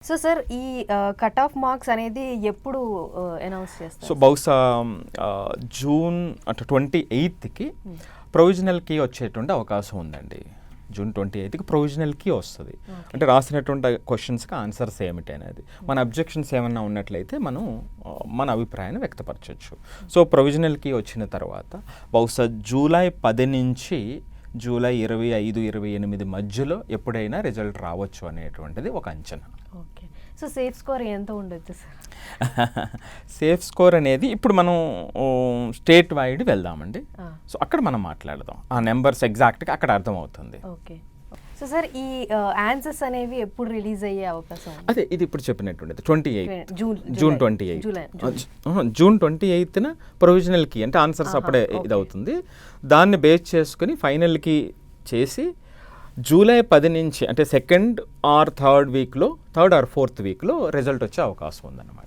So sir ఈ cut off marks అనేది ఎప్పుడు అనౌన్స్ చేస్తారు? సో బహుశా జూన్ అంటే 28కి ప్రొవిజనల్ కీ వచ్చేటువంటి అవకాశం ఉందండి. జూన్ 28కి ప్రొవిజనల్ కీ వస్తుంది. అంటే రాసినటువంటి క్వశ్చన్స్కి ఆన్సర్స్ ఏమిటి అనేది, మన అబ్జెక్షన్స్ ఏమన్నా ఉన్నట్లయితే మనం మన అభిప్రాయాన్ని వ్యక్తపరచవచ్చు. సో ప్రొవిజనల్ కీ వచ్చిన తర్వాత బహుశా జూలై 10 నుంచి జూలై 25, 28 మధ్యలో ఎప్పుడైనా రిజల్ట్ రావచ్చు అనేటువంటిది ఒక అంచనా. ఓకే. సో సేఫ్ స్కోర్ ఎంత ఉండొచ్చు సార్? సేఫ్ స్కోర్ అనేది ఇప్పుడు మనం స్టేట్ వైడ్ వెళ్దామండి. సో అక్కడ మనం మాట్లాడదాం, ఆ నెంబర్స్ ఎగ్జాక్ట్గా అక్కడ అర్థమవుతుంది. ఓకే. సో సార్ ఈ ఆన్సర్స్ అనేవి ఎప్పుడు రిలీజ్ అయ్యే అవకాశం ఉంది? అదే ఇది ఇప్పుడు చెప్పినటువంటిది 28 జూన్ 28 జూలై జూన్ 28న ప్రొవిజనల్ కీ అంటే ఆన్సర్స్ అప్పుడే ఇదవుతుంది. దాన్ని బేస్ చేసుకుని ఫైనల్కి చేసి జూలై 10 నుంచి అంటే సెకండ్ ఆర్ థర్డ్ వీక్లో, థర్డ్ ఆర్ ఫోర్త్ వీక్లో రిజల్ట్ వచ్చే అవకాశం ఉందన్నమాట.